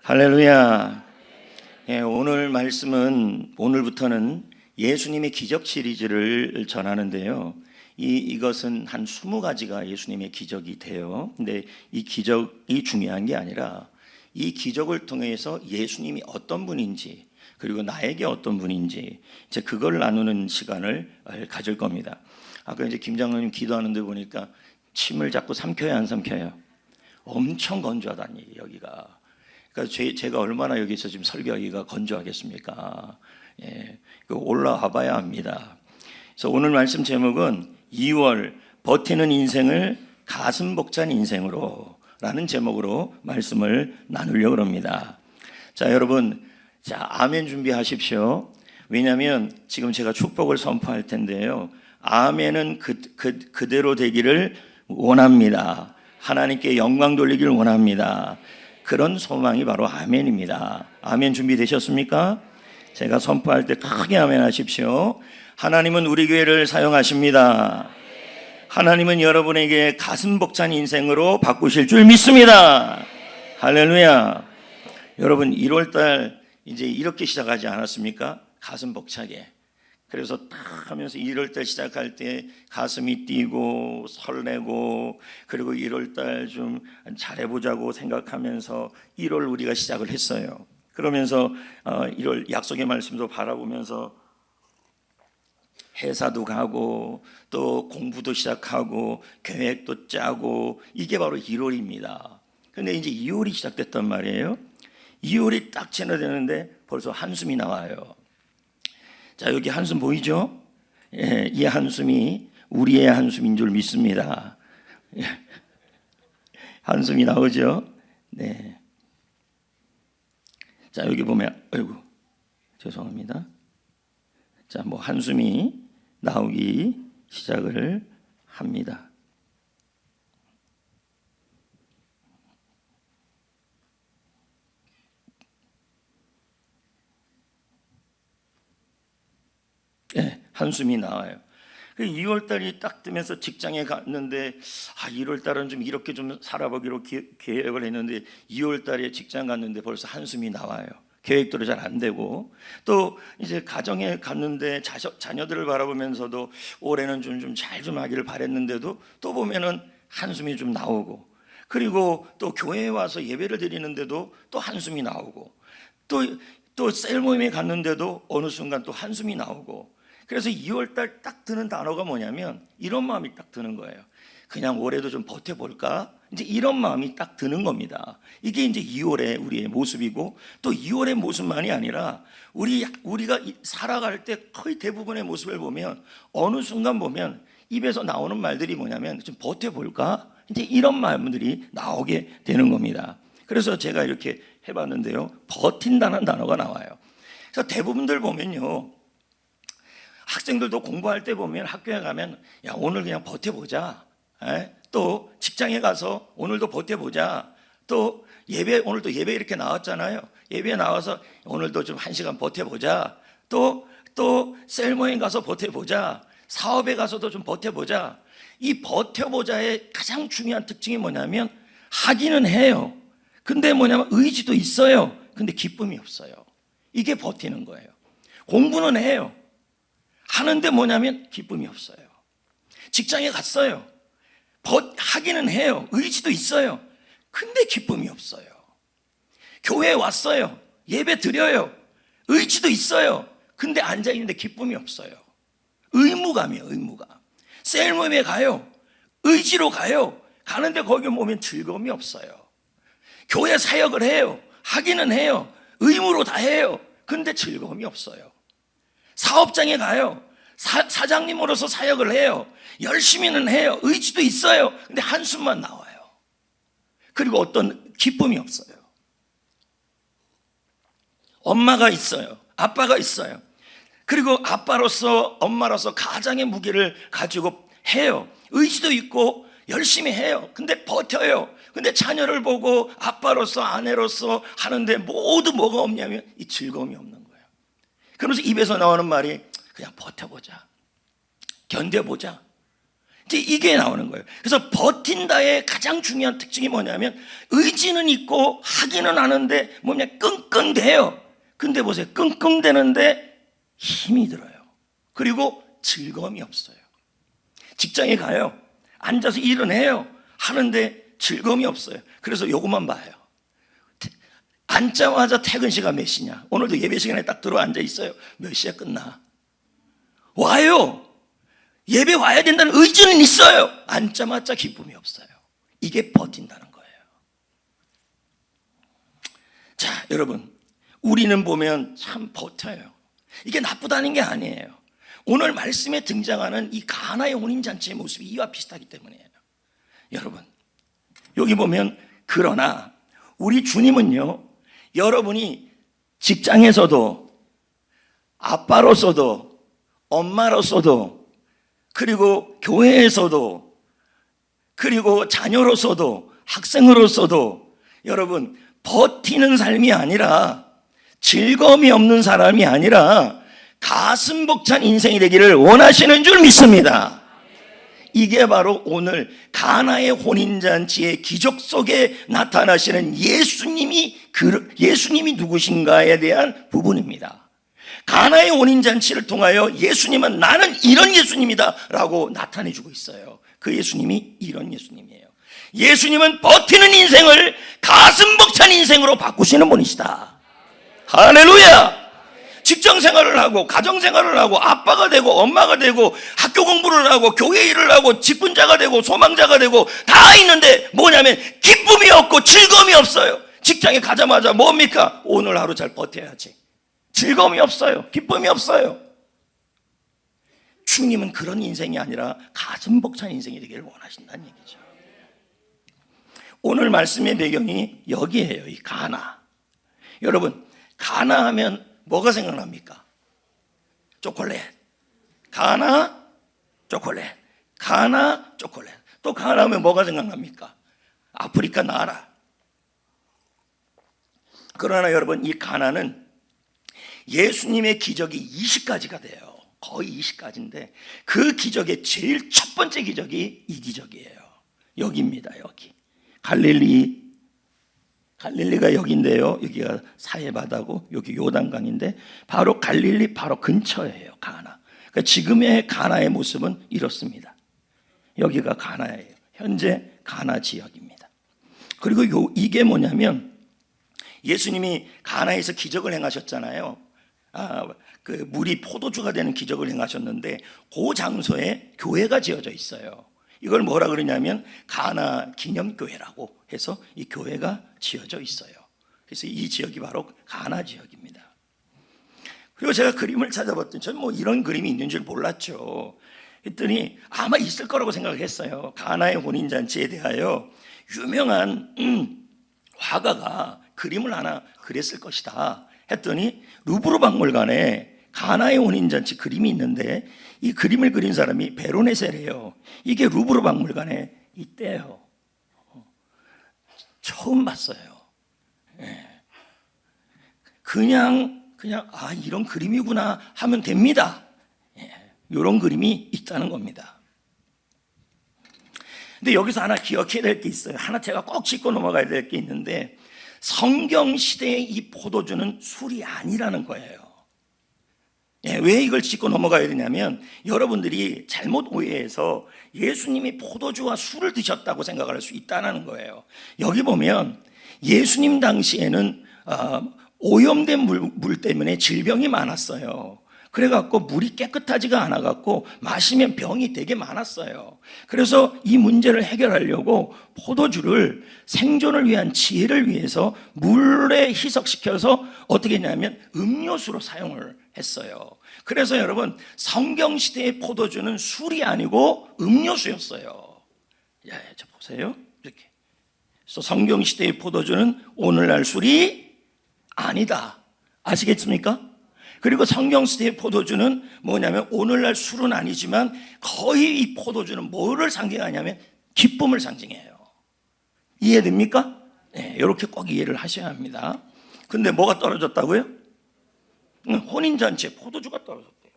할렐루야. 오늘 말씀은 오늘부터는 예수님의 기적 시리즈를 전하는데요. 이것은 한 20가지가 예수님의 기적이 돼요. 근데 이 기적이 중요한 게 아니라 이 기적을 통해서 예수님이 어떤 분인지 그리고 나에게 어떤 분인지 이제 그걸 나누는 시간을 가질 겁니다. 아까 이제 김 장로님 기도하는데 보니까 침을 자꾸 삼켜요, 안 삼켜요? 엄청 건조하다는 얘기 여기가. 그러니까 제가 얼마나 여기서 지금 설교하기가 건조하겠습니까? 올라와 봐야 합니다. 그래서 오늘 말씀 제목은 2월 버티는 인생을 가슴 벅찬 인생으로 라는 제목으로 말씀을 나누려고 합니다. 자, 여러분, 자, 아멘 준비하십시오. 왜냐하면 지금 제가 축복을 선포할 텐데요. 아멘은 그대로 되기를 원합니다. 하나님께 영광 돌리기를 원합니다. 그런 소망이 바로 아멘입니다. 아멘 준비되셨습니까? 제가 선포할 때 크게 아멘 하십시오. 하나님은 우리 교회를 사용하십니다. 하나님은 여러분에게 가슴 벅찬 인생으로 바꾸실 줄 믿습니다. 할렐루야. 여러분 1월달 이제 이렇게 시작하지 않았습니까? 가슴 벅차게. 그래서 딱 하면서 1월달 시작할 때 가슴이 뛰고 설레고 그리고 1월달 좀 잘해보자고 생각하면서 1월 우리가 시작을 했어요. 그러면서 1월 약속의 말씀도 바라보면서 회사도 가고 또 공부도 시작하고 계획도 짜고 이게 바로 1월입니다. 근데 이제 2월이 시작됐단 말이에요. 2월이 딱 지나되는데 벌써 한숨이 나와요. 자, 여기 한숨 보이죠? 이 한숨이 우리의 한숨인 줄 믿습니다. 한숨이 나오죠? 네. 자, 여기 보면, 아이고, 죄송합니다. 자, 뭐 한숨이 나오기 시작을 합니다. 한숨이 나와요. 2월달이 딱 되면서 직장에 갔는데 1월달은 좀 이렇게 좀 살아보기로 계획을 했는데 2월달에 직장 갔는데 벌써 한숨이 나와요. 계획대로 잘 안 되고 또 이제 가정에 갔는데 자녀들을 바라보면서도 올해는 좀 잘 좀 하기를 바랬는데도 또 보면은 한숨이 좀 나오고 그리고 또 교회에 와서 예배를 드리는데도 또 한숨이 나오고 또 셀 모임에 갔는데도 어느 순간 또 한숨이 나오고 그래서 2월달 딱 드는 단어가 뭐냐면 이런 마음이 딱 드는 거예요. 그냥 올해도 좀 버텨볼까? 이제 이런 마음이 딱 드는 겁니다. 이게 이제 2월의 우리의 모습이고 또 2월의 모습만이 아니라 우리가 살아갈 때 거의 대부분의 모습을 보면 어느 순간 보면 입에서 나오는 말들이 뭐냐면 좀 버텨볼까? 이제 이런 말들이 나오게 되는 겁니다. 그래서 제가 이렇게 해봤는데요. 버틴다는 단어가 나와요. 그래서 대부분들 보면요. 학생들도 공부할 때 보면 학교에 가면 야 오늘 그냥 버텨보자. 또 직장에 가서 오늘도 버텨보자. 또 오늘도 예배 이렇게 나왔잖아요. 예배에 나와서 오늘도 좀 1시간 버텨보자. 또 셀모임 가서 버텨보자. 사업에 가서도 좀 버텨보자. 이 버텨보자의 가장 중요한 특징이 뭐냐면 하기는 해요. 근데 뭐냐면 의지도 있어요. 근데 기쁨이 없어요. 이게 버티는 거예요. 공부는 해요. 하는데 뭐냐면 기쁨이 없어요. 직장에 갔어요. 하기는 해요. 의지도 있어요. 근데 기쁨이 없어요. 교회에 왔어요. 예배 드려요. 의지도 있어요. 근데 앉아있는데 기쁨이 없어요. 의무감이에요. 의무감. 셀모임에 가요. 의지로 가요. 가는데 거기 오면 즐거움이 없어요. 교회 사역을 해요. 하기는 해요. 의무로 다 해요. 근데 즐거움이 없어요. 사업장에 가요. 사장님으로서 사역을 해요. 열심히는 해요. 의지도 있어요. 근데 한숨만 나와요. 그리고 어떤 기쁨이 없어요. 엄마가 있어요. 아빠가 있어요. 그리고 아빠로서 엄마로서 가장의 무게를 가지고 해요. 의지도 있고 열심히 해요. 근데 버텨요. 근데 자녀를 보고 아빠로서 아내로서 하는데 모두 뭐가 없냐면 이 즐거움이 없는 거예요. 그러면서 입에서 나오는 말이 그냥 버텨보자. 견뎌보자. 이제 이게 나오는 거예요. 그래서 버틴다의 가장 중요한 특징이 뭐냐면 의지는 있고 하기는 하는데 뭐냐 끙끙대요. 근데 보세요. 끙끙대는데 힘이 들어요. 그리고 즐거움이 없어요. 직장에 가요. 앉아서 일은 해요. 하는데 즐거움이 없어요. 그래서 요것만 봐요. 앉자마자 퇴근 시간 몇 시냐? 오늘도 예배 시간에 딱 들어 앉아 있어요. 몇 시에 끝나? 와요. 예배 와야 된다는 의지는 있어요. 앉자마자 기쁨이 없어요. 이게 버틴다는 거예요. 자, 여러분, 우리는 보면 참 버텨요. 이게 나쁘다는 게 아니에요. 오늘 말씀에 등장하는 이 가나의 혼인잔치의 모습이 이와 비슷하기 때문이에요. 여러분, 여기 보면 그러나 우리 주님은요, 여러분이 직장에서도 아빠로서도 엄마로서도 그리고 교회에서도 그리고 자녀로서도 학생으로서도 여러분 버티는 삶이 아니라 즐거움이 없는 사람이 아니라 가슴 벅찬 인생이 되기를 원하시는 줄 믿습니다. 이게 바로 오늘 가나의 혼인잔치의 기적 속에 나타나시는 예수님이 누구신가에 대한 부분입니다. 가나의 혼인잔치를 통하여 예수님은 나는 이런 예수님이다 라고 나타내주고 있어요. 그 예수님이 이런 예수님이에요. 예수님은 버티는 인생을 가슴 벅찬 인생으로 바꾸시는 분이시다. 할렐루야. 직장 생활을 하고 가정 생활을 하고 아빠가 되고 엄마가 되고 학교 공부를 하고 교회 일을 하고 직분자가 되고 소망자가 되고 다 있는데 뭐냐면 기쁨이 없고 즐거움이 없어요. 직장에 가자마자 뭡니까? 오늘 하루 잘 버텨야지. 즐거움이 없어요. 기쁨이 없어요. 주님은 그런 인생이 아니라 가슴 벅찬 인생이 되기를 원하신다는 얘기죠. 오늘 말씀의 배경이 여기에요. 이 가나. 여러분, 가나 하면 뭐가 생각납니까? 초콜릿. 가나, 초콜릿. 가나, 초콜릿. 또 가나 하면 뭐가 생각납니까? 아프리카 나라. 그러나 여러분, 이 가나는 예수님의 기적이 20가지가 돼요. 거의 20가지인데 그 기적의 제일 첫 번째 기적이 이 기적이에요. 여기입니다. 여기 갈릴리가 여기인데요. 여기가 사해바다고 여기 요단강인데 바로 갈릴리 바로 근처예요. 가나. 그러니까 지금의 가나의 모습은 이렇습니다. 여기가 가나예요. 현재 가나 지역입니다. 그리고 이게 뭐냐면 예수님이 가나에서 기적을 행하셨잖아요. 그 물이 포도주가 되는 기적을 행하셨는데 그 장소에 교회가 지어져 있어요. 이걸 뭐라 그러냐면 가나 기념교회라고 해서 이 교회가 지어져 있어요. 그래서 이 지역이 바로 가나 지역입니다. 그리고 제가 그림을 찾아봤더니 저는 뭐 이런 그림이 있는 줄 몰랐죠. 했더니 아마 있을 거라고 생각을 했어요. 가나의 혼인잔치에 대하여 유명한 화가가 그림을 하나 그렸을 것이다 했더니 루브르 박물관에 가나의 혼인잔치 그림이 있는데 이 그림을 그린 사람이 베로네세래요. 이게 루브르 박물관에 있대요. 처음 봤어요. 그냥 이런 그림이구나 하면 됩니다. 이런 그림이 있다는 겁니다. 근데 여기서 하나 기억해야 될 게 있어요. 하나 제가 꼭 짚고 넘어가야 될 게 있는데 성경 시대의 이 포도주는 술이 아니라는 거예요. 왜 이걸 짚고 넘어가야 되냐면 여러분들이 잘못 오해해서 예수님이 포도주와 술을 드셨다고 생각할 수 있다는 거예요. 여기 보면 예수님 당시에는 오염된 물 때문에 질병이 많았어요. 그래갖고 물이 깨끗하지가 않아갖고 마시면 병이 되게 많았어요. 그래서 이 문제를 해결하려고 포도주를 생존을 위한 지혜를 위해서 물에 희석시켜서 어떻게 했냐면 음료수로 사용을 했어요. 그래서 여러분 성경 시대의 포도주는 술이 아니고 음료수였어요. 자 보세요. 이렇게. 그래서 성경 시대의 포도주는 오늘날 술이 아니다. 아시겠습니까? 그리고 성경 시대의 포도주는 뭐냐면 오늘날 술은 아니지만 거의 이 포도주는 뭐를 상징하냐면 기쁨을 상징해요. 이해됩니까? 네, 이렇게 꼭 이해를 하셔야 합니다. 근데 뭐가 떨어졌다고요? 혼인잔치에 포도주가 떨어졌대요.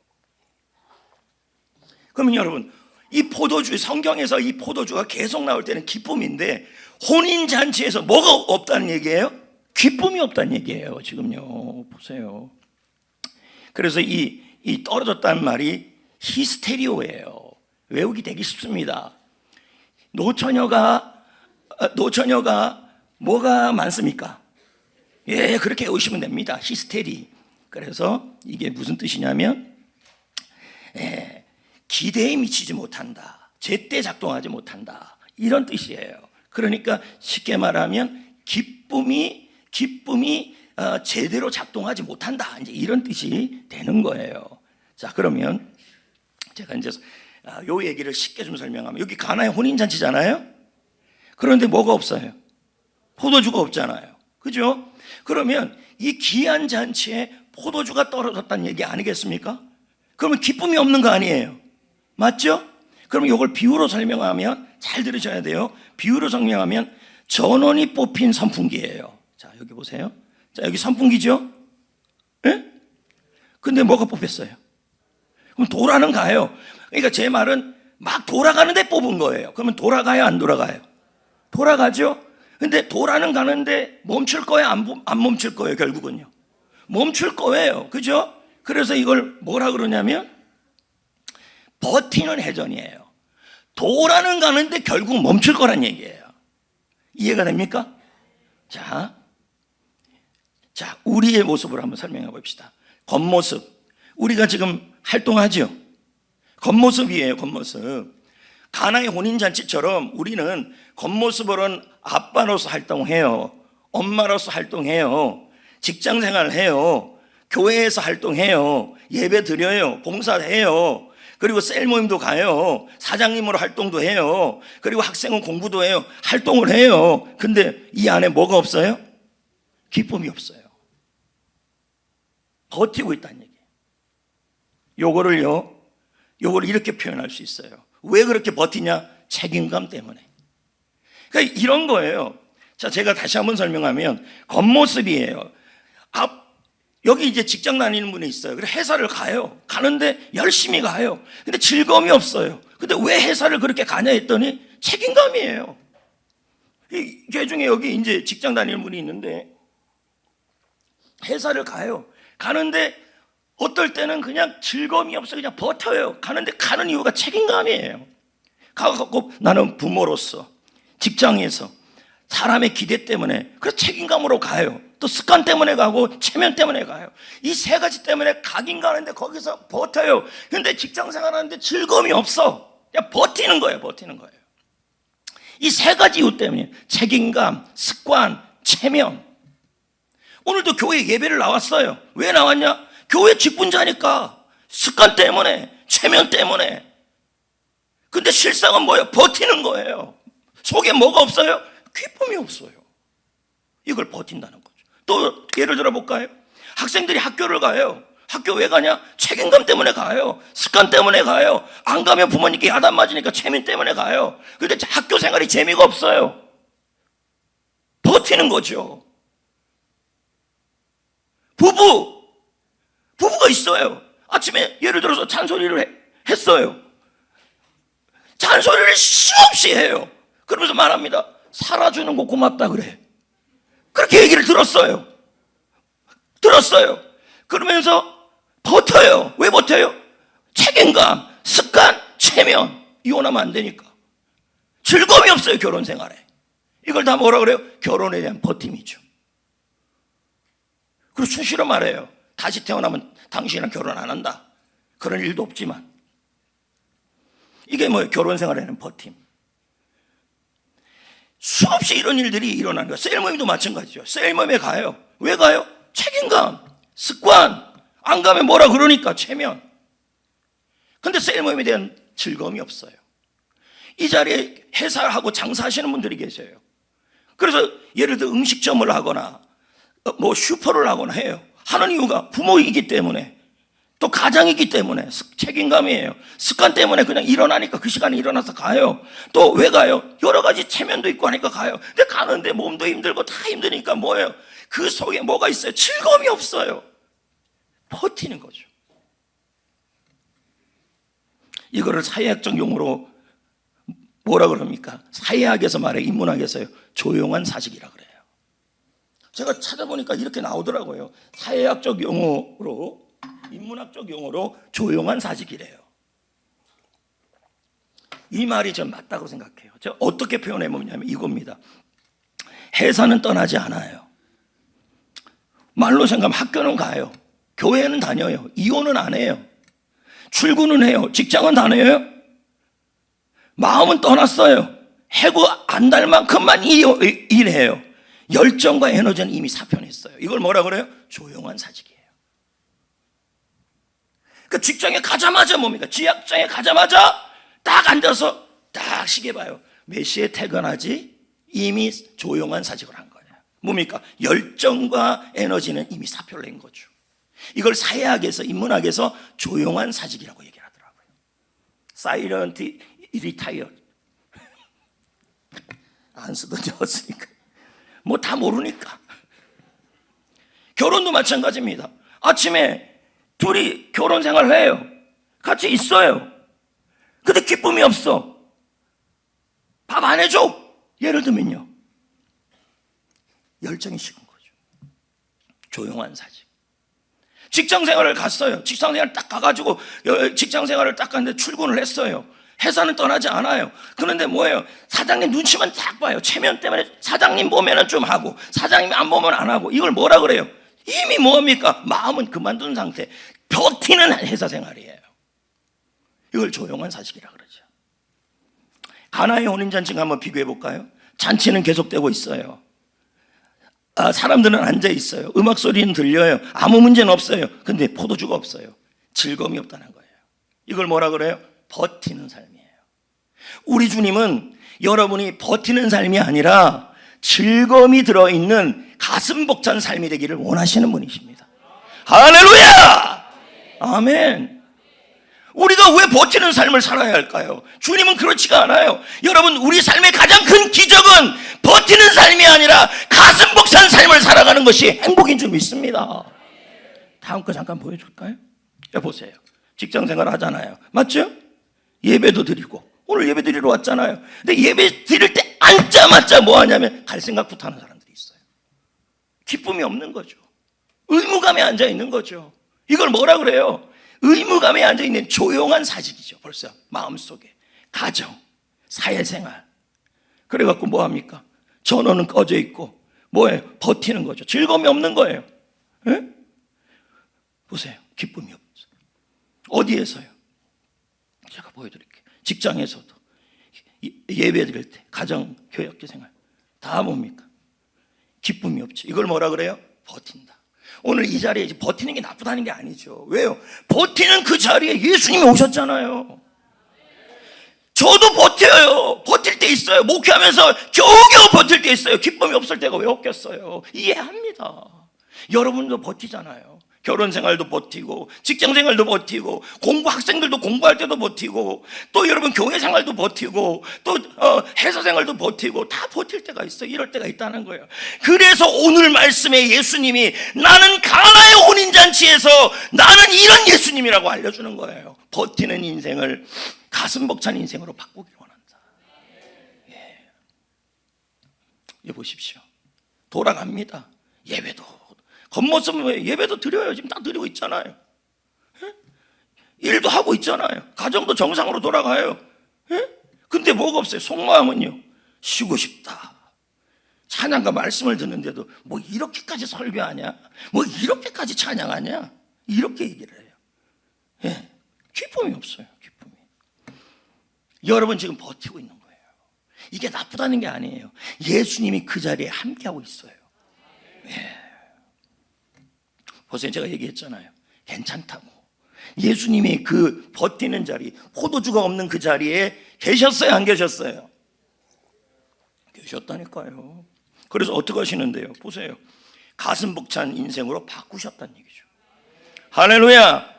그러면 여러분 이 포도주, 성경에서 이 포도주가 계속 나올 때는 기쁨인데 혼인잔치에서 뭐가 없다는 얘기예요? 기쁨이 없다는 얘기예요. 지금요 보세요. 그래서 이 떨어졌다는 말이 히스테리오예요. 외우기 되게 쉽습니다. 노처녀가 뭐가 많습니까? 예, 그렇게 외우시면 됩니다. 히스테리. 그래서 이게 무슨 뜻이냐면 기대에 미치지 못한다, 제때 작동하지 못한다, 이런 뜻이에요. 그러니까 쉽게 말하면 기쁨이 제대로 작동하지 못한다, 이제 이런 뜻이 되는 거예요. 자, 그러면 제가 이제 요 얘기를 쉽게 좀 설명하면, 여기 가나의 혼인잔치잖아요. 그런데 뭐가 없어요? 포도주가 없잖아요. 그죠? 그러면 이 귀한 잔치에 포도주가 떨어졌다는 얘기 아니겠습니까? 그러면 기쁨이 없는 거 아니에요? 맞죠? 그럼 이걸 비유로 설명하면, 잘 들으셔야 돼요. 비유로 설명하면 전원이 뽑힌 선풍기예요. 자, 여기 보세요. 자, 여기 선풍기죠? 예? 근데 뭐가 뽑혔어요? 그럼 돌아는 가요. 그러니까 제 말은 막 돌아가는데 뽑은 거예요. 그러면 돌아가요, 안 돌아가요? 돌아가죠? 근데 돌아는 가는데 멈출 거예요, 안 멈출 거예요? 결국은요 멈출 거예요. 그죠? 그래서 이걸 뭐라 그러냐면 버티는 회전이에요. 돌아는 가는데 결국 멈출 거란 얘기예요. 이해가 됩니까? 자, 우리의 모습을 한번 설명해 봅시다. 겉모습, 우리가 지금 활동하죠? 겉모습이에요. 겉모습. 가나의 혼인잔치처럼 우리는 겉모습으로는 아빠로서 활동해요, 엄마로서 활동해요, 직장생활을 해요, 교회에서 활동해요, 예배 드려요, 봉사해요, 그리고 셀 모임도 가요, 사장님으로 활동도 해요, 그리고 학생은 공부도 해요, 활동을 해요. 근데 이 안에 뭐가 없어요? 기쁨이 없어요. 버티고 있다는 얘기예요. 요거를 이렇게 표현할 수 있어요. 왜 그렇게 버티냐? 책임감 때문에. 그러니까 이런 거예요. 자, 제가 다시 한번 설명하면 겉모습이에요. 여기 이제 직장 다니는 분이 있어요. 그래서 회사를 가요. 가는데 열심히 가요. 근데 즐거움이 없어요. 근데 왜 회사를 그렇게 가냐 했더니 책임감이에요. 그 중에 여기 이제 직장 다니는 분이 있는데 회사를 가요. 가는데 어떨 때는 그냥 즐거움이 없어 그냥 버텨요. 가는데 가는 이유가 책임감이에요. 가고 나는 부모로서, 직장에서 사람의 기대 때문에, 그래서 책임감으로 가요. 또 습관 때문에 가고 체면 때문에 가요. 이 세 가지 때문에 가긴 가는데 거기서 버텨요. 근데 직장 생활하는데 즐거움이 없어. 그냥 버티는 거예요. 이 세 가지 이유 때문에 책임감, 습관, 체면. 오늘도 교회 예배를 나왔어요. 왜 나왔냐? 교회 직분자니까. 습관 때문에, 체면 때문에. 근데 실상은 뭐예요? 버티는 거예요. 속에 뭐가 없어요? 기쁨이 없어요. 이걸 버틴다는 거죠. 또 예를 들어 볼까요? 학생들이 학교를 가요. 학교 왜 가냐? 책임감 때문에 가요. 습관 때문에 가요. 안 가면 부모님께 야단 맞으니까 체면 때문에 가요. 근데 학교 생활이 재미가 없어요. 버티는 거죠. 부부가 있어요. 아침에 예를 들어서 잔소리를 했어요. 잔소리를 수없이 해요. 그러면서 말합니다. 살아주는 거 고맙다 그래. 그렇게 얘기를 들었어요. 그러면서 버텨요. 왜 버텨요? 책임감, 습관, 체면. 이혼하면 안 되니까. 즐거움이 없어요, 결혼 생활에. 이걸 다 뭐라 그래요? 결혼에 대한 버팀이죠. 그리고 수시로 말해요. 다시 태어나면 당신이랑 결혼 안 한다. 그런 일도 없지만. 이게 뭐예요? 결혼 생활에는 버팀. 수없이 이런 일들이 일어나는 거예요. 셀모임도 마찬가지죠. 셀모임에 가요. 왜 가요? 책임감, 습관. 안 가면 뭐라 그러니까 체면. 근데 셀모임에 대한 즐거움이 없어요. 이 자리에 회사하고 장사하시는 분들이 계세요. 그래서 예를 들어 음식점을 하거나 뭐 슈퍼를 하거나 해요. 하는 이유가 부모이기 때문에, 또 가장이기 때문에, 책임감이에요. 습관 때문에 그냥 일어나니까 그 시간에 일어나서 가요. 또 왜 가요? 여러 가지 체면도 있고 하니까 가요. 근데 가는데 몸도 힘들고 다 힘드니까 뭐예요? 그 속에 뭐가 있어요? 즐거움이 없어요. 버티는 거죠. 이거를 사회학적 용어로 뭐라 그럽니까? 사회학에서 말해, 인문학에서요, 조용한 사직이라 그래요. 제가 찾아보니까 이렇게 나오더라고요. 사회학적 용어로, 인문학적 용어로 조용한 사직이래요. 이 말이 전 맞다고 생각해요. 제가 어떻게 표현해 보냐면 이겁니다. 회사는 떠나지 않아요. 말로 생각하면 학교는 가요. 교회는 다녀요. 이혼은 안 해요. 출근은 해요. 직장은 다녀요. 마음은 떠났어요. 해고 안 달 만큼만 일해요. 열정과 에너지는 이미 사표냈어요. 이걸 뭐라 그래요? 조용한 사직이에요. 그 직장에 가자마자 뭡니까? 지약장에 가자마자 딱 앉아서 딱 시계 봐요. 몇 시에 퇴근하지? 이미 조용한 사직을 한 거예요. 뭡니까? 열정과 에너지는 이미 사표를 낸 거죠. 이걸 사회학에서, 인문학에서 조용한 사직이라고 얘기를 하더라고요. Silent Retired. 안 쓰던 적었으니까 뭐 다 모르니까. 결혼도 마찬가지입니다. 아침에 둘이 결혼 생활을 해요. 같이 있어요. 근데 기쁨이 없어. 밥 안 해줘. 예를 들면요, 열정이 식은 거죠. 조용한 사직. 직장 생활을 갔어요. 직장 생활 딱 가가지고 직장 생활을 딱 갔는데 출근을 했어요. 회사는 떠나지 않아요. 그런데 뭐예요? 사장님 눈치만 딱 봐요. 체면 때문에 사장님 보면은 좀 하고, 사장님이 안 보면 안 하고. 이걸 뭐라 그래요? 이미 뭡니까? 마음은 그만둔 상태. 버티는 회사 생활이에요. 이걸 조용한 사직이라 그러죠. 가나의 혼인잔치 한번 비교해 볼까요? 잔치는 계속되고 있어요. 사람들은 앉아 있어요. 음악 소리는 들려요. 아무 문제는 없어요. 근데 포도주가 없어요. 즐거움이 없다는 거예요. 이걸 뭐라 그래요? 버티는 삶이에요. 우리 주님은 여러분이 버티는 삶이 아니라 즐거움이 들어있는 가슴 벅찬 삶이 되기를 원하시는 분이십니다. 할렐루야! 아멘. 우리가 왜 버티는 삶을 살아야 할까요? 주님은 그렇지가 않아요. 여러분, 우리 삶의 가장 큰 기적은 버티는 삶이 아니라 가슴 벅찬 삶을 살아가는 것이 행복인 줄 믿습니다. 다음 거 잠깐 보여줄까요? 보세요. 직장 생활 하잖아요. 맞죠? 예배도 드리고, 오늘 예배 드리러 왔잖아요. 근데 예배 드릴 때 앉자마자 뭐 하냐면 갈 생각부터 하는 사람들이 있어요. 기쁨이 없는 거죠. 의무감에 앉아 있는 거죠. 이걸 뭐라 그래요? 의무감에 앉아 있는 조용한 사직이죠. 벌써 마음속에 가정, 사회생활. 그래갖고 뭐 합니까? 전원은 꺼져 있고 뭐예요? 버티는 거죠. 즐거움이 없는 거예요. 에? 보세요. 기쁨이 없어요. 어디에서요? 제가 보여드릴게요. 직장에서도, 예배 드릴 때, 가정, 교역계 생활 다 뭡니까? 기쁨이 없죠. 이걸 뭐라 그래요? 버틴다. 오늘 이 자리에 버티는 게 나쁘다는 게 아니죠. 왜요? 버티는 그 자리에 예수님이 오셨잖아요. 저도 버텨요. 버틸 때 있어요. 목회하면서 겨우겨우 버틸 때 있어요. 기쁨이 없을 때가 왜 없겠어요? 이해합니다. 여러분도 버티잖아요. 결혼 생활도 버티고, 직장 생활도 버티고, 학생들도 공부할 때도 버티고, 또 여러분 교회 생활도 버티고, 또 회사 생활도 버티고, 다 버틸 때가 있어요. 이럴 때가 있다는 거예요. 그래서 오늘 말씀에 예수님이 나는 가나의 혼인잔치에서 나는 이런 예수님이라고 알려주는 거예요. 버티는 인생을 가슴 벅찬 인생으로 바꾸길 원한다. 예, 보십시오. 돌아갑니다. 예배도. 겉모습은 예배도 드려요. 지금 다 드리고 있잖아요. 에? 일도 하고 있잖아요. 가정도 정상으로 돌아가요. 에? 근데 뭐가 없어요? 속마음은요, 쉬고 싶다. 찬양과 말씀을 듣는데도 뭐 이렇게까지 설교하냐? 뭐 이렇게까지 찬양하냐? 이렇게 얘기를 해요. 예. 기쁨이 없어요. 기쁨이. 여러분 지금 버티고 있는 거예요. 이게 나쁘다는 게 아니에요. 예수님이 그 자리에 함께하고 있어요. 예. 보세요. 제가 얘기했잖아요. 괜찮다고. 예수님이 그 버티는 자리, 포도주가 없는 그 자리에 계셨어요? 안 계셨어요? 계셨다니까요. 그래서 어떻게 하시는데요? 보세요. 가슴 벅찬 인생으로 바꾸셨다는 얘기죠. 할렐루야.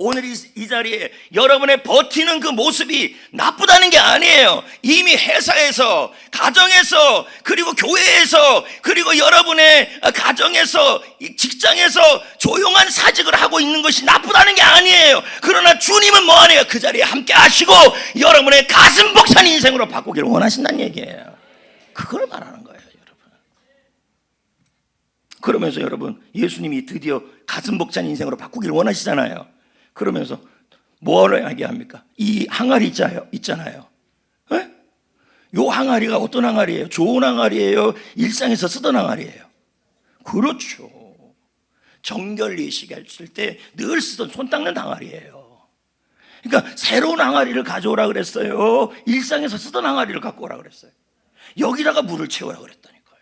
오늘 이 자리에 여러분의 버티는 그 모습이 나쁘다는 게 아니에요. 이미 회사에서, 가정에서, 그리고 교회에서, 그리고 여러분의 가정에서, 직장에서 조용한 사직을 하고 있는 것이 나쁘다는 게 아니에요. 그러나 주님은 뭐하네요? 그 자리에 함께 하시고 여러분의 가슴 벅찬 인생으로 바꾸기를 원하신다는 얘기예요. 그걸 말하는 거예요, 여러분. 그러면서 여러분, 예수님이 드디어 가슴 벅찬 인생으로 바꾸기를 원하시잖아요. 그러면서 뭐를 얘기합니까? 이 항아리 있잖아요. 에? 요 항아리가 어떤 항아리예요? 좋은 항아리예요? 일상에서 쓰던 항아리예요? 그렇죠. 정결례식 했을 때 늘 쓰던 손 닦는 항아리예요. 그러니까 새로운 항아리를 가져오라 그랬어요? 일상에서 쓰던 항아리를 갖고 오라 그랬어요? 여기다가 물을 채우라 그랬다니까요.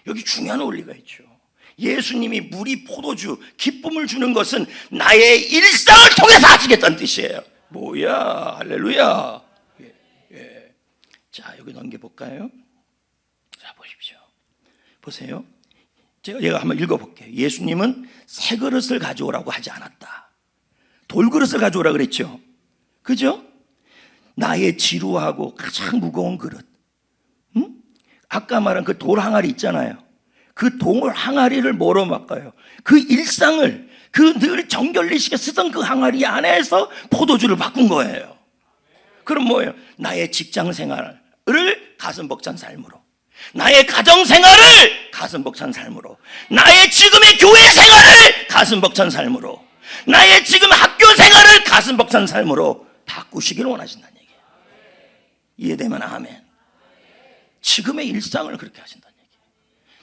여기 중요한 원리가 있죠. 예수님이 물이 포도주, 기쁨을 주는 것은 나의 일상을 통해서 하시겠다는 뜻이에요. 뭐야, 할렐루야. 예. 자, 여기 넘겨볼까요? 자, 보십시오. 보세요. 제가 한번 읽어볼게요. 예수님은 새 그릇을 가져오라고 하지 않았다. 돌그릇을 가져오라 그랬죠. 그죠? 나의 지루하고 가장 무거운 그릇. 응? 아까 말한 그 돌 항아리 있잖아요. 그 돌 항아리를 뭐로 바꿔요? 그 일상을, 그 늘 정결례식에 쓰던 그 항아리 안에서 포도주를 바꾼 거예요. 그럼 뭐예요? 나의 직장 생활을 가슴 벅찬 삶으로, 나의 가정 생활을 가슴 벅찬 삶으로, 나의 지금의 교회 생활을 가슴 벅찬 삶으로, 나의 지금 학교 생활을 가슴 벅찬 삶으로 바꾸시기를 원하신다는 얘기예요. 이해되면 아멘. 지금의 일상을 그렇게 하신다는 얘기예요.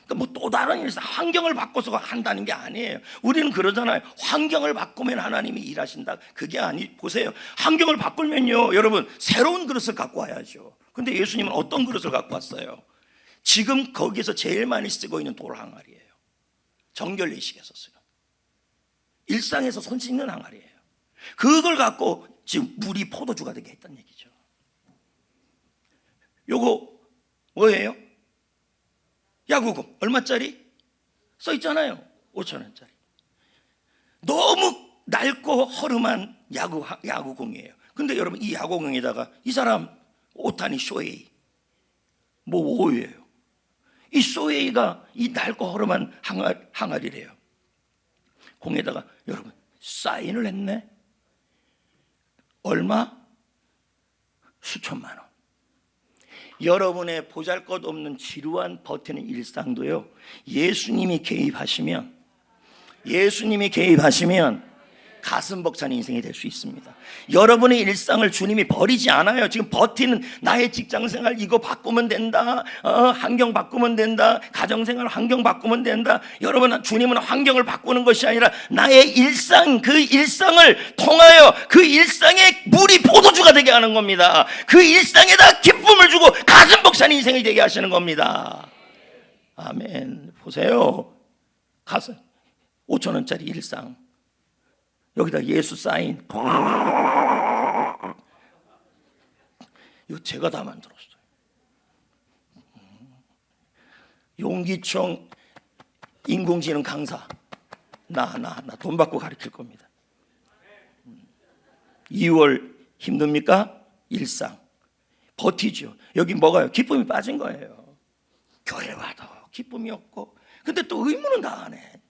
그러니까 뭐 또 다른 일상, 환경을 바꿔서 한다는 게 아니에요. 우리는 그러잖아요. 환경을 바꾸면 하나님이 일하신다. 그게 보세요. 환경을 바꾸면요, 여러분, 새로운 그릇을 갖고 와야죠. 근데 예수님은 어떤 그릇을 갖고 왔어요? 지금 거기서 제일 많이 쓰고 있는 돌 항아리예요. 정결례식에서 쓰는, 일상에서 손 씻는 항아리예요. 그걸 갖고 지금 물이 포도주가 되게 했다는 얘기죠. 요거 뭐예요? 야구공 얼마짜리? 써 있잖아요. 5,000원짜리. 너무 낡고 허름한 야구공이에요. 근데 여러분, 이 야구공에다가 이 사람 오타니 쇼헤이 뭐 오예요. 이 쇼헤이가 이 낡고 허름한 항아리래요. 공에다가 여러분 사인을 했네. 얼마? 수천만 원. 여러분의 보잘것없는 지루한 버티는 일상도요, 예수님이 개입하시면 가슴 벅찬 인생이 될 수 있습니다. 여러분의 일상을 주님이 버리지 않아요. 지금 버티는 나의 직장생활 이거 바꾸면 된다, 환경 바꾸면 된다, 가정생활 환경 바꾸면 된다. 여러분, 주님은 환경을 바꾸는 것이 아니라 나의 일상, 그 일상을 통하여 그 일상에 물이 포도주가 되게 하는 겁니다. 그 일상에다 기쁨을 주고 가슴 벅찬 인생이 되게 하시는 겁니다. 아멘. 보세요. 가슴 5,000원짜리 일상, 여기다 예수 사인, 이거 제가 다 만들었어요. 용기총 인공지능 강사, 나 돈 받고 가르칠 겁니다. 2월 힘듭니까? 일상 버티죠. 여기 뭐가요? 기쁨이 빠진 거예요. 교회 와도 기쁨이 없고, 근데 또 의무는 다 안 해.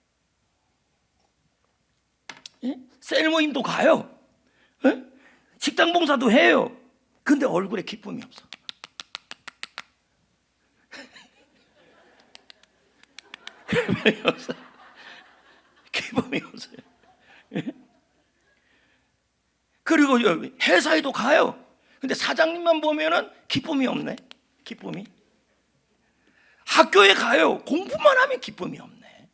셀 모임도 가요. 식당 봉사도 해요. 근데 얼굴에 기쁨이 없어. 기쁨이 없어요. 기쁨이 없어요. 그리고 회사에도 가요. 근데 사장님만 보면은 기쁨이 없네. 기쁨이. 학교에 가요. 공부만 하면 기쁨이 없네.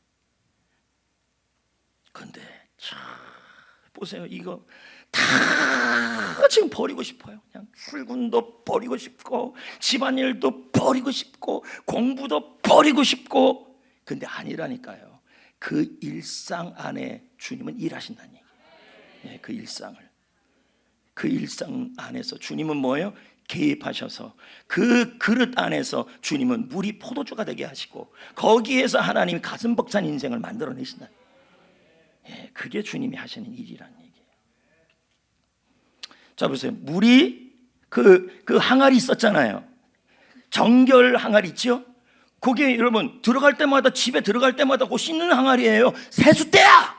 근데 참 보세요. 이거 다 지금 버리고 싶어요. 그냥 출근도 버리고 싶고, 집안일도 버리고 싶고, 공부도 버리고 싶고. 근데 아니라니까요. 그 일상 안에 주님은 일하신다는 얘기예요. 네, 그 일상 안에서 주님은 뭐예요? 개입하셔서 그 그릇 안에서 주님은 물이 포도주가 되게 하시고, 거기에서 하나님이 가슴 벅찬 인생을 만들어내신다. 예, 그게 주님이 하시는 일이란 얘기예요. 자 보세요. 물이 그 항아리 있었잖아요. 정결 항아리 있죠? 그게 여러분 들어갈 때마다, 집에 들어갈 때마다 그 씻는 항아리예요. 세숫대야.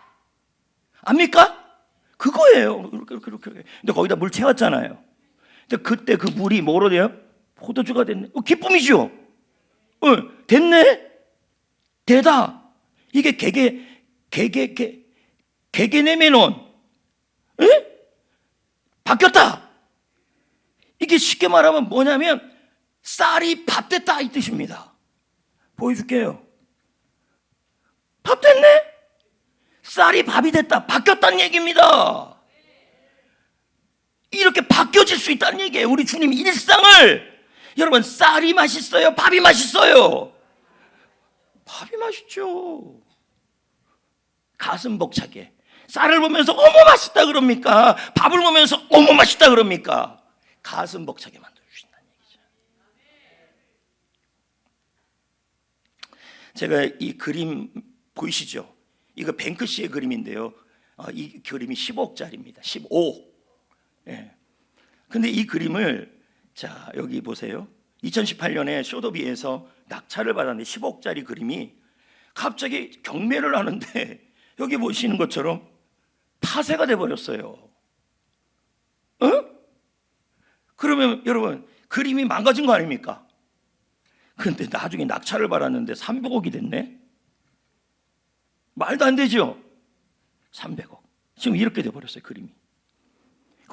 압니까? 그거예요. 이렇게. 근데 거기다 물 채웠잖아요. 근데 그때 그 물이 뭐로 돼요? 포도주가 됐네. 기쁨이죠. 됐네. 되다. 이게 게게네메논. 바뀌었다. 이게 쉽게 말하면 뭐냐면 쌀이 밥 됐다 이 뜻입니다. 보여줄게요. 밥 됐네. 쌀이 밥이 됐다. 바뀌었다는 얘기입니다. 이렇게 바뀌어질 수 있다는 얘기예요. 우리 주님 일상을. 여러분, 쌀이 맛있어요? 밥이 맛있어요? 밥이 맛있죠. 가슴 벅차게. 쌀을 보면서 어머 맛있다 그럽니까? 밥을 보면서 어머 맛있다 그럽니까? 가슴 벅차게 만들어주신다는 얘기죠. 제가 이 그림 보이시죠? 이거 뱅크시의 그림인데요. 이 그림이 15억짜리입니다. 15억. 예. 근데 이 그림을, 자 여기 보세요. 2018년에 쇼더비에서 낙찰을 받았는데 15억짜리 그림이 갑자기 경매를 하는데 여기 보시는 것처럼 파쇄가 돼버렸어요. 그러면 여러분 그림이 망가진 거 아닙니까? 그런데 나중에 낙찰을 받았는데 300억이 됐네. 말도 안 되죠. 300억. 지금 이렇게 돼버렸어요. 그림이.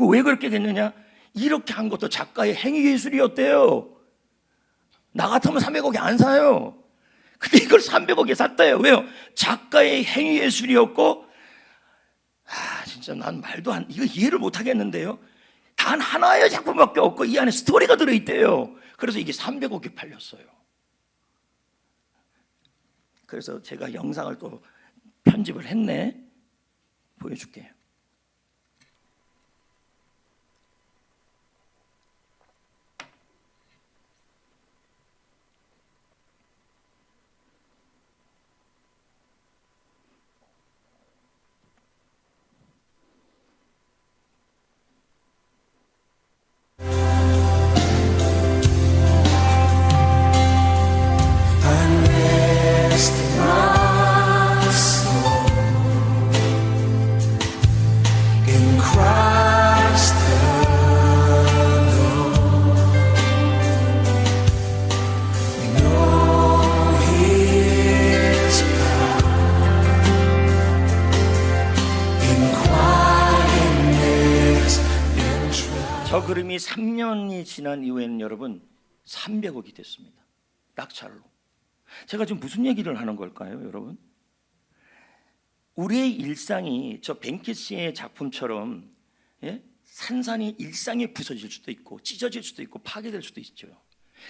왜 그렇게 됐느냐? 이렇게 한 것도 작가의 행위예술이었대요. 나 같으면 300억이 안 사요. 근데 이걸 300억에 샀대요. 왜요? 작가의 행위예술이었고, 진짜 난 이거 이해를 못 하겠는데요. 단 하나의 작품밖에 없고 이 안에 스토리가 들어있대요. 그래서 이게 300억에 팔렸어요. 그래서 제가 영상을 또 편집을 했네. 보여줄게요. 저 그림이 3년이 지난 이후에는 여러분 300억이 됐습니다. 낙찰로. 제가 지금 무슨 얘기를 하는 걸까요, 여러분? 우리의 일상이 저 뱅키시의 작품처럼 산산이 일상에 부서질 수도 있고 찢어질 수도 있고 파괴될 수도 있죠.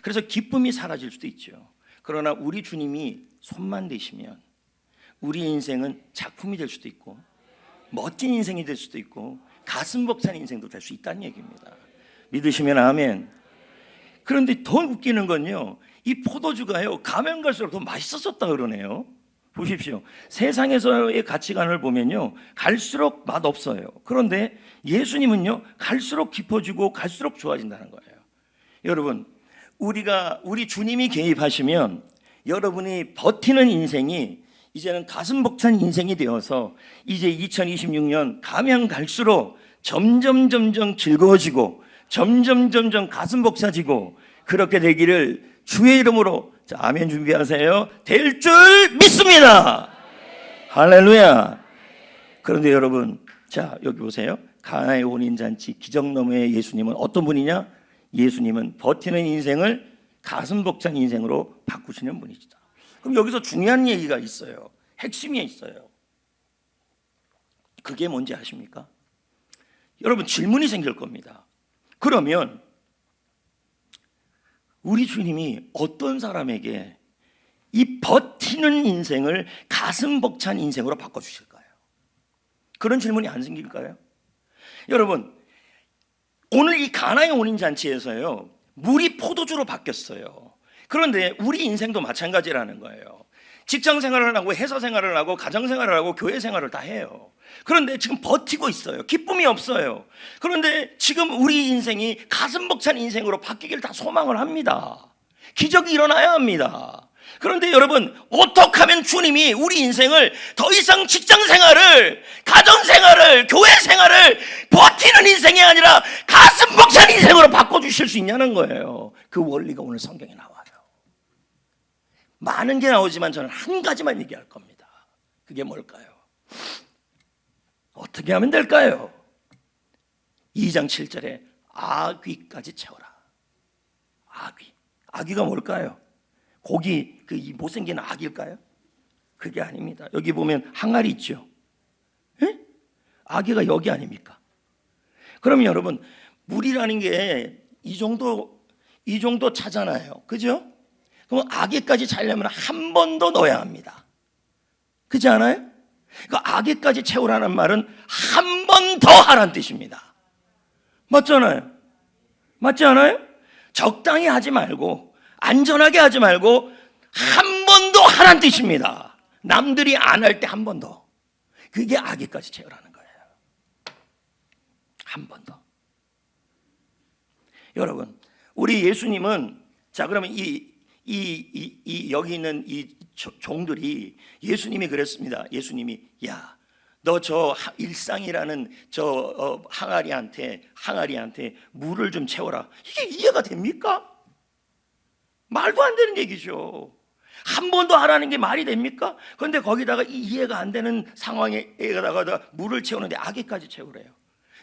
그래서 기쁨이 사라질 수도 있죠. 그러나 우리 주님이 손만 대시면 우리 인생은 작품이 될 수도 있고 멋진 인생이 될 수도 있고 가슴 벅찬 인생도 될 수 있다는 얘기입니다. 믿으시면 아멘. 그런데 더 웃기는 건요, 이 포도주가요 가면 갈수록 더 맛있어졌다 그러네요. 보십시오. 세상에서의 가치관을 보면요 갈수록 맛없어요. 그런데 예수님은요 갈수록 깊어지고 갈수록 좋아진다는 거예요. 여러분, 우리 주님이 개입하시면 여러분이 버티는 인생이 이제는 가슴 벅찬 인생이 되어서 이제 2026년 가면 갈수록 점점 즐거워지고 점점 가슴 벅차지고 그렇게 되기를 주의 이름으로, 자, 아멘 준비하세요. 될 줄 믿습니다. 할렐루야. 그런데 여러분, 자 여기 보세요. 가나의 혼인잔치 기적너머의 예수님은 어떤 분이냐? 예수님은 버티는 인생을 가슴 벅찬 인생으로 바꾸시는 분이시다. 그럼 여기서 중요한 얘기가 있어요. 핵심이 있어요. 그게 뭔지 아십니까? 여러분, 질문이 생길 겁니다. 그러면 우리 주님이 어떤 사람에게 이 버티는 인생을 가슴 벅찬 인생으로 바꿔주실까요? 그런 질문이 안 생길까요? 여러분, 오늘 이 가나의 혼인잔치에서요 물이 포도주로 바뀌었어요. 그런데 우리 인생도 마찬가지라는 거예요. 직장 생활을 하고 회사 생활을 하고 가정 생활을 하고 교회 생활을 다 해요. 그런데 지금 버티고 있어요. 기쁨이 없어요. 그런데 지금 우리 인생이 가슴 벅찬 인생으로 바뀌길 다 소망을 합니다. 기적이 일어나야 합니다. 그런데 여러분, 어떻게 하면 주님이 우리 인생을 더 이상 직장 생활을, 가정 생활을, 교회 생활을 버티는 인생이 아니라 가슴 벅찬 인생으로 바꿔주실 수 있냐는 거예요. 그 원리가 오늘 성경에 나와요. 많은 게 나오지만 저는 한 가지만 얘기할 겁니다. 그게 뭘까요? 어떻게 하면 될까요? 2장 7절에 아귀까지 채워라. 아귀가 뭘까요? 고기, 이 못생긴 아기일까요? 그게 아닙니다. 여기 보면 항아리 있죠. 에? 아기가 여기 아닙니까? 그러면 여러분, 물이라는 게 이 정도 차잖아요. 그죠? 그럼 아기까지 차려면 한 번 더 넣어야 합니다. 그렇지 않아요? 그 아기까지 채우라는 말은 한 번 더 하라는 뜻입니다. 맞잖아요? 맞지 않아요? 적당히 하지 말고 안전하게 하지 말고 한 번 더 하라는 뜻입니다. 남들이 안 할 때 한 번 더. 그게 아기까지 채우라는 거예요. 한 번 더. 여러분, 우리 예수님은, 자, 그러면 여기 있는 이 종들이 예수님이 그랬습니다. 예수님이, 야, 너 저 일상이라는 저 항아리한테 물을 좀 채워라. 이게 이해가 됩니까? 말도 안 되는 얘기죠. 한 번 더 하라는 게 말이 됩니까? 그런데 거기다가 이해가 안 되는 상황에다가 물을 채우는데 아기까지 채우래요.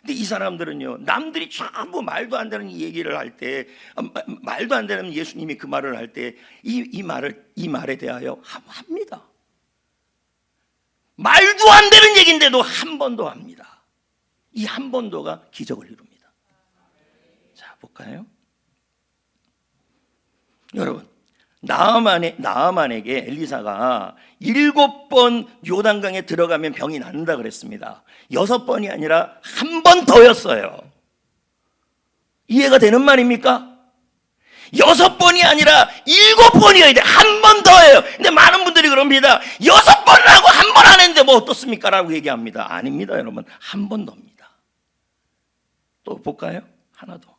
근데 이 사람들은요, 남들이 전부 말도 안 되는 얘기를 할 때, 말도 안 되는 예수님이 그 말을 할 때 이 말에 대하여 합니다. 말도 안 되는 얘기인데도 한 번 더 합니다. 이 한 번 더가 기적을 이룹니다. 자, 볼까요? 여러분, 나아만에게 엘리사가 7번 요단강에 들어가면 병이 낫는다 그랬습니다. 6번이 아니라 한 번 더였어요. 이해가 되는 말입니까? 6번이 아니라 7번이어야 돼. 한 번 더예요. 근데 많은 분들이 그럽니다. 6번을 하고 한 번 안 했는데 뭐 어떻습니까? 라고 얘기합니다. 아닙니다, 여러분. 한 번 더입니다. 또 볼까요? 하나 더.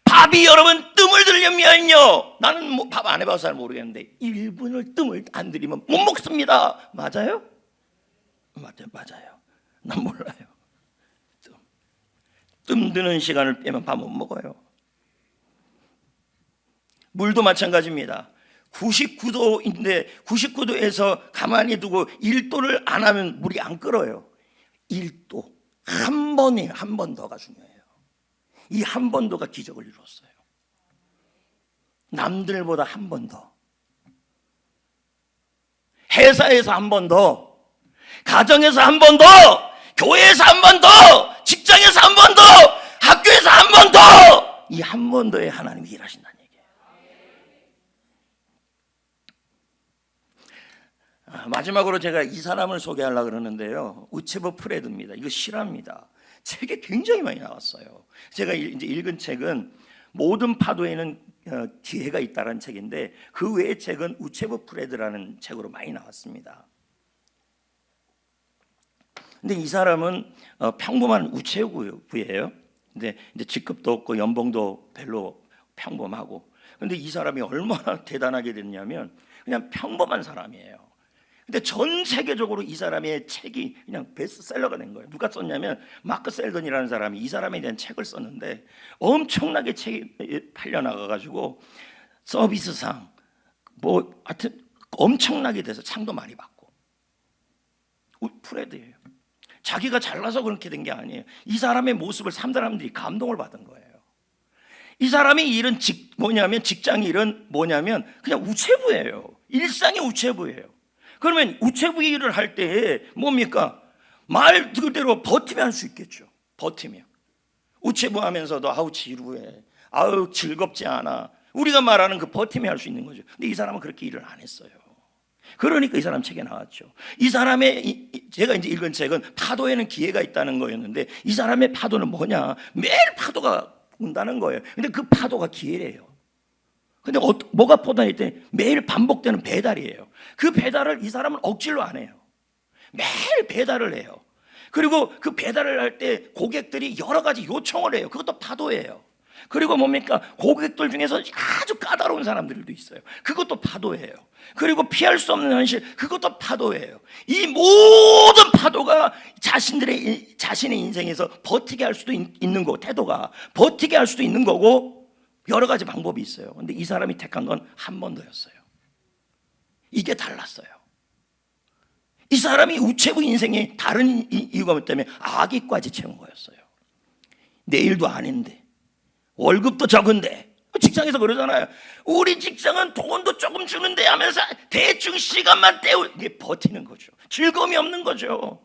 밥이 여러분 뜸을 들려면요, 나는 밥 안 해봐서 잘 모르겠는데 1분을 뜸을 안 들이면 못 먹습니다. 맞아요? 맞아요. 난 몰라요. 뜸 드는 시간을 빼면 밥 못 먹어요. 물도 마찬가지입니다. 99도인데 99도에서 가만히 두고 1도를 안 하면 물이 안 끓어요. 1도 한 번이에요. 한 번 더가 중요해요. 이 한 번 더가 기적을 이루었어요. 남들보다 한 번 더. 회사에서 한 번 더, 가정에서 한 번 더, 교회에서 한 번 더, 직장에서 한 번 더, 학교에서 한 번 더. 이 한 번 더에 하나님이 일하신다는 얘기예요. 마지막으로 제가 이 사람을 소개하려고 그러는데요, 우체부 프레드입니다. 이거 실화입니다. 책에 굉장히 많이 나왔어요. 제가 이제 읽은 책은 모든 파도에는 기회가 있다는 책인데, 그 외의 책은 우체부 프레드라는 책으로 많이 나왔습니다. 근데 이 사람은 평범한 우체부예요. 근데 이제 직급도 없고 연봉도 별로 평범하고. 근데 이 사람이 얼마나 대단하게 됐냐면 그냥 평범한 사람이에요. 근데 전 세계적으로 이 사람의 책이 그냥 베스트셀러가 된 거예요. 누가 썼냐면 마크 셀던이라는 사람이 이 사람에 대한 책을 썼는데 엄청나게 책이 팔려나가가지고 서비스상 뭐 하여튼 엄청나게 돼서 상도 많이 받고. 프레드예요. 자기가 잘나서 그렇게 된 게 아니에요. 이 사람의 모습을 사람들이 감동을 받은 거예요. 이 사람이 일은 직장 일은 뭐냐면 그냥 우체부예요. 일상의 우체부예요. 그러면 우체부 일을 할 때 뭡니까? 말 그대로 버티면 할 수 있겠죠. 버티면. 우체부 하면서도 아우 지루해, 아우 즐겁지 않아, 우리가 말하는 그 버티면 할 수 있는 거죠. 근데 이 사람은 그렇게 일을 안 했어요. 그러니까 이 사람 책에 나왔죠. 이 사람의, 제가 이제 읽은 책은 파도에는 기회가 있다는 거였는데, 이 사람의 파도는 뭐냐? 매일 파도가 온다는 거예요. 근데 그 파도가 기회래요. 근데 뭐가 포단이 있더니 매일 반복되는 배달이에요. 그 배달을 이 사람은 억지로 안 해요. 매일 배달을 해요. 그리고 그 배달을 할 때 고객들이 여러 가지 요청을 해요. 그것도 파도예요. 그리고 뭡니까? 고객들 중에서 아주 까다로운 사람들도 있어요. 그것도 파도예요. 그리고 피할 수 없는 현실, 그것도 파도예요. 이 모든 파도가 자신의 인생에서 버티게 할 수도 있는 거고, 태도가 버티게 할 수도 있는 거고, 여러 가지 방법이 있어요. 근데 이 사람이 택한 건 한 번도였어요. 이게 달랐어요. 이 사람이 우체부 인생에 다른 이유가 뭐냐면 악의까지 채운 거였어요. 내일도 아닌데, 월급도 적은데, 직장에서 그러잖아요. 우리 직장은 돈도 조금 주는데 하면서 대충 시간만 이게 버티는 거죠. 즐거움이 없는 거죠.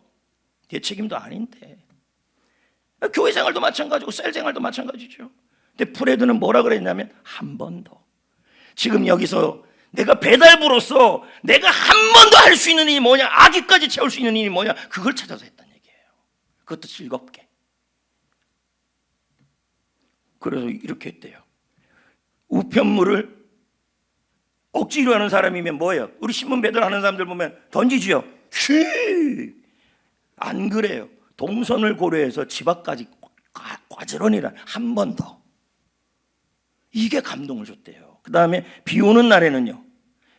내 책임도 아닌데. 교회 생활도 마찬가지고 셀 생활도 마찬가지죠. 근데 프레드는 뭐라 그랬냐면 한 번 더. 지금 여기서 내가 배달부로서 내가 한 번 더 할 수 있는 일이 뭐냐, 아기까지 채울 수 있는 일이 뭐냐, 그걸 찾아서 했다는 얘기예요. 그것도 즐겁게. 그래서 이렇게 했대요. 우편물을 억지로 하는 사람이면 뭐예요? 우리 신문 배달하는 사람들 보면 던지지요. 안 그래요. 동선을 고려해서 집 앞까지 과지런히라 한 번 더. 이게 감동을 줬대요. 그 다음에 비 오는 날에는요,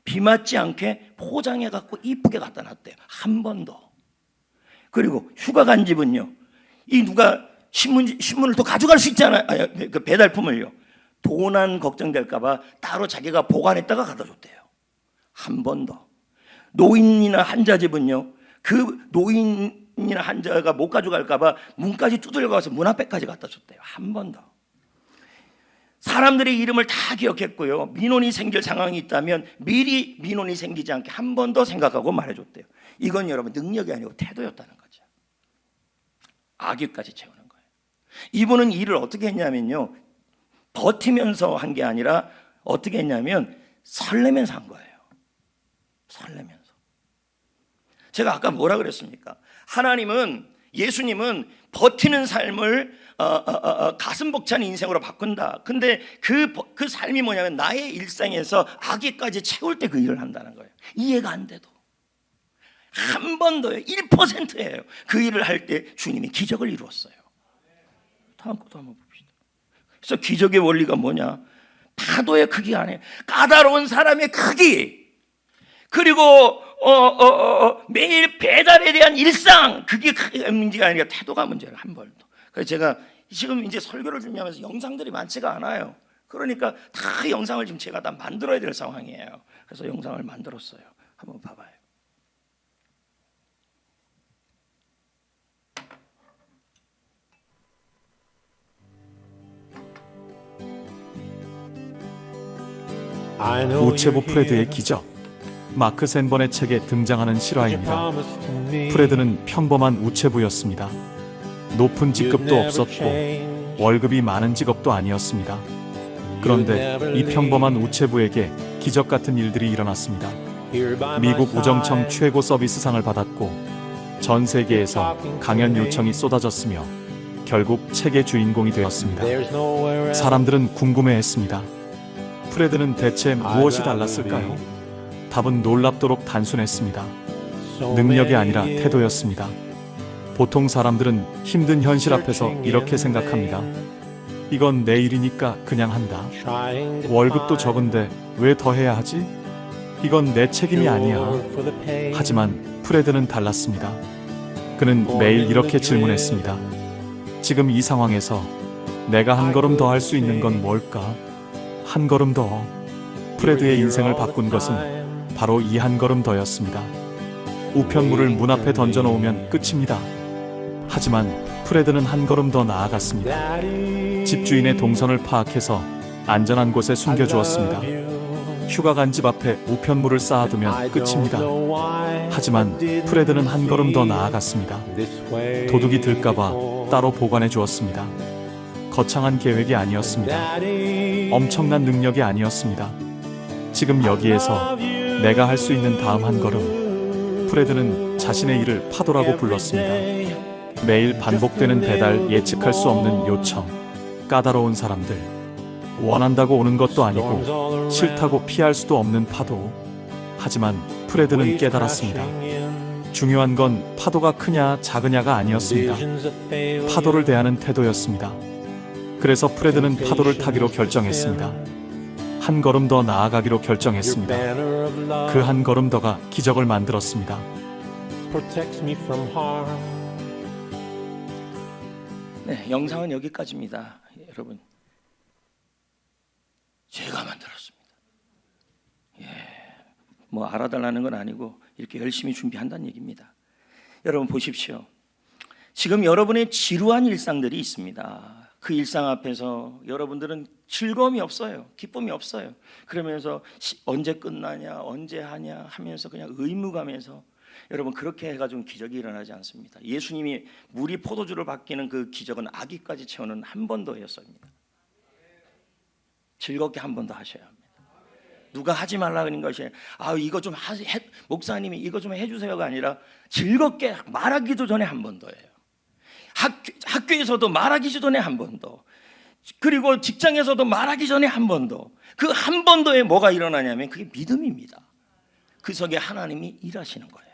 비 맞지 않게 포장해 갖고 이쁘게 갖다 놨대요. 한 번 더. 그리고 휴가 간 집은요, 이 누가 신문을 또 가져갈 수 있잖아요. 그 배달품을요, 도난 걱정될까봐 따로 자기가 보관했다가 갖다 줬대요. 한 번 더. 노인이나 환자 집은요, 그 노인이나 환자가 못 가져갈까봐 문까지 두들겨 가서 문 앞에까지 갖다 줬대요. 한 번 더. 사람들의 이름을 다 기억했고요, 민원이 생길 상황이 있다면 미리 민원이 생기지 않게 한 번 더 생각하고 말해줬대요. 이건 여러분 능력이 아니고 태도였다는 거죠. 악의까지 채우는 거예요. 이분은 일을 어떻게 했냐면요, 버티면서 한 게 아니라 어떻게 했냐면 설레면서 한 거예요. 설레면서. 제가 아까 뭐라 그랬습니까? 하나님은, 예수님은 버티는 삶을 가슴 벅찬 인생으로 바꾼다. 근데 그 삶이 뭐냐면 나의 일상에서 악의까지 채울 때 그 일을 한다는 거예요. 이해가 안 돼도 한 번 더요. 1%예요. 그 일을 할 때 주님이 기적을 이루었어요. 다음 것도 한번 봅시다. 그래서 기적의 원리가 뭐냐? 파도의 크기 안에 까다로운 사람의 크기, 그리고 매일 배달에 대한 일상, 그게 문제가 아니라 태도가 문제예요. 한 번 더. 그래서 제가 지금 이제 설교를 준비하면서 영상들이 많지가 않아요. 그러니까 다 영상을 지금 제가 다 만들어야 될 상황이에요. 그래서 영상을 만들었어요. 한번 봐봐요. 우체부 프레드의 기적. 마크 샌번의 책에 등장하는 실화입니다. 프레드는 평범한 우체부였습니다. 높은 직급도 없었고 월급이 많은 직업도 아니었습니다. 그런데 이 평범한 우체부에게 기적 같은 일들이 일어났습니다. 미국 우정청 최고 서비스상을 받았고 전 세계에서 강연 요청이 쏟아졌으며 결국 책의 주인공이 되었습니다. 사람들은 궁금해했습니다. 프레드는 대체 무엇이 달랐을까요? 답은 놀랍도록 단순했습니다. 능력이 아니라 태도였습니다. 보통 사람들은 힘든 현실 앞에서 이렇게 생각합니다. 이건 내 일이니까 그냥 한다. 월급도 적은데 왜 더 해야 하지? 이건 내 책임이 아니야. 하지만 프레드는 달랐습니다. 그는 매일 이렇게 질문했습니다. 지금 이 상황에서 내가 한 걸음 더 할 수 있는 건 뭘까? 한 걸음 더. 프레드의 인생을 바꾼 것은 바로 이 한 걸음 더였습니다. 우편물을 문 앞에 던져놓으면 끝입니다. 하지만 프레드는 한 걸음 더 나아갔습니다. 집주인의 동선을 파악해서 안전한 곳에 숨겨주었습니다. 휴가 간 집 앞에 우편물을 쌓아두면 끝입니다. 하지만 프레드는 한 걸음 더 나아갔습니다. 도둑이 들까봐 따로 보관해 주었습니다. 거창한 계획이 아니었습니다. 엄청난 능력이 아니었습니다. 지금 여기에서 내가 할 수 있는 다음 한 걸음. 프레드는 자신의 일을 파도라고 불렀습니다. 매일 반복되는 배달, 예측할 수 없는 요청, 까다로운 사람들, 원한다고 오는 것도 아니고 싫다고 피할 수도 없는 파도. 하지만 프레드는 깨달았습니다. 중요한 건 파도가 크냐 작으냐가 아니었습니다. 파도를 대하는 태도였습니다. 그래서 프레드는 파도를 타기로 결정했습니다. 한 걸음 더 나아가기로 결정했습니다. 그 한 걸음 더가 기적을 만들었습니다. 네, 영상은 여기까지입니다. 여러분, 제가 만들었습니다. 뭐 알아달라는 건 아니고 이렇게 열심히 준비한다는 얘기입니다. 여러분 보십시오. 지금 여러분의 지루한 일상들이 있습니다. 그 일상 앞에서 여러분들은 즐거움이 없어요. 기쁨이 없어요. 그러면서 언제 끝나냐, 언제 하냐 하면서 그냥 의무감에서, 여러분 그렇게 해가지고 기적이 일어나지 않습니다. 예수님이 물이 포도주로 바뀌는 그 기적은 아기까지 채우는 한 번 더였습니다. 즐겁게 한 번 더 하셔야 합니다. 누가 하지 말라 그런 것이 이거 좀 목사님이 이거 좀 해주세요가 아니라 즐겁게 말하기도 전에 한 번 더예요. 학교에서도 말하기 전에 한 번 더, 그리고 직장에서도 말하기 전에 한 번 더. 그 한 번 더에 뭐가 일어나냐면 그게 믿음입니다. 그 속에 하나님이 일하시는 거예요.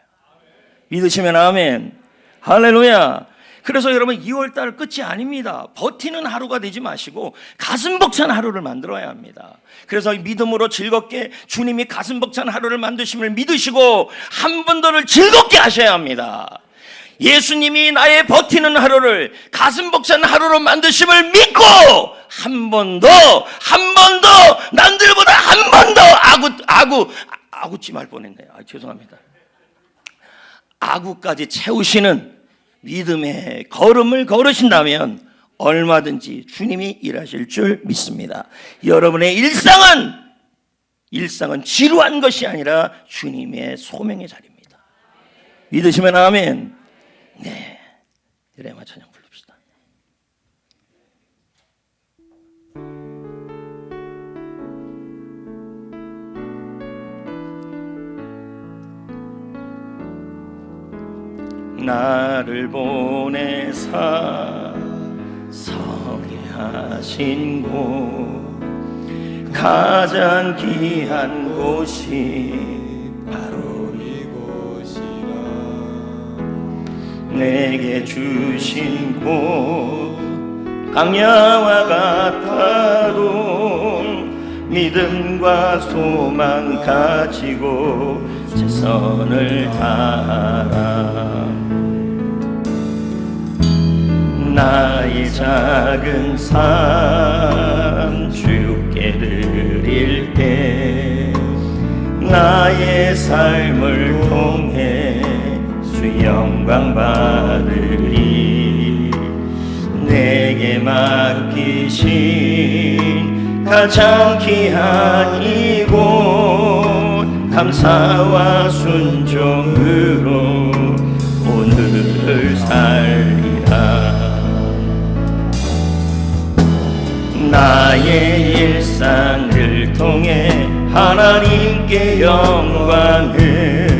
믿으시면 아멘. 할렐루야. 그래서 여러분 2월달 끝이 아닙니다. 버티는 하루가 되지 마시고 가슴 벅찬 하루를 만들어야 합니다. 그래서 믿음으로 즐겁게 주님이 가슴 벅찬 하루를 만드심을 믿으시고 한 번 더를 즐겁게 하셔야 합니다. 예수님이 나의 버티는 하루를 가슴 벅찬 하루로 만드심을 믿고 한 번 더, 한 번 더, 남들보다 한 번 더 아구찜 할 뻔했네요. 죄송합니다. 아구까지 채우시는 믿음의 걸음을 걸으신다면 얼마든지 주님이 일하실 줄 믿습니다. 여러분의 일상은 지루한 것이 아니라 주님의 소명의 자리입니다. 믿으시면 아멘. 네, 이래마 찬양 부릅시다. 나를 보내사 서게 하신 곳, 가장 귀한 곳이 바로 이곳이라. 내게 주신 곳 광야와 같아도 믿음과 소망 가지고 최선을 다하라. 나의 작은 삶 주께 드릴 때 나의 삶을 통해 주 영광 받으리. 내게 맡기신 가장 귀한 이곳 감사와 순종으로 오늘을 살리라. 나의 일상을 통해 하나님께 영광을,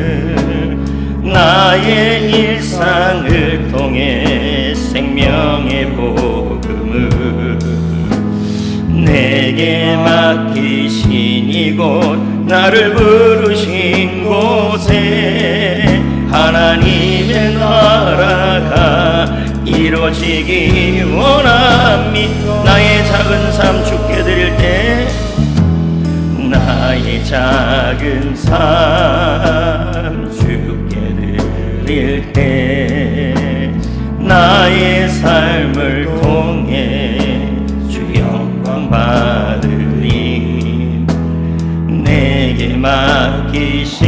나의 일상을 통해 생명의 복음을, 내게 맡기신 이곳 나를 부르신 곳에 하나님의 나라가 이루어지기 원합니다. 나의 작은 삶 주께 드릴 때, 나의 작은 삶 주께 드릴 때 나의 삶을 통해 주 영광 받으리. 내게 맡기신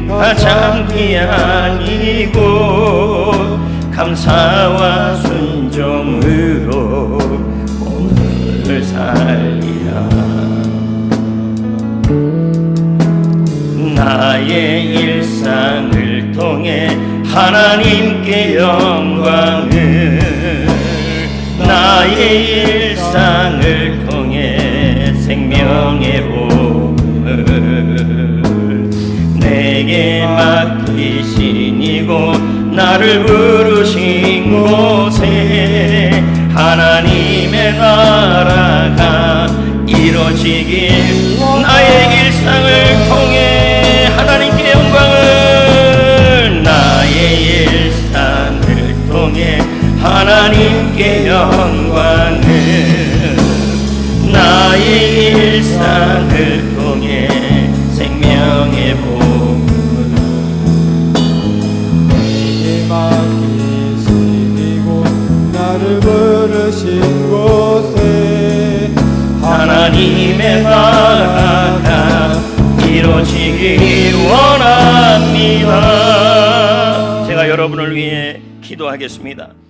가장 귀한 이곳 감사와 순종으로 오늘을 살리라. 나의 일상을 통해 하나님께 영광을, 나의 일상을 통해 생명의 복음을, 내게 맡기신 이곳 나를 부르신 곳에 하나님의 나라가 이루어지길 나의 일상을 통해 하나님께 영광을 나의 일상을 통해 하나님께 영광을 나의 일상을 통해 생명의 복음을 내게 맡기신 이곳 나를 부르신 곳에 하나님의 나라가 이루어지길 원합니다. 제가 여러분을 위해 기도하겠습니다.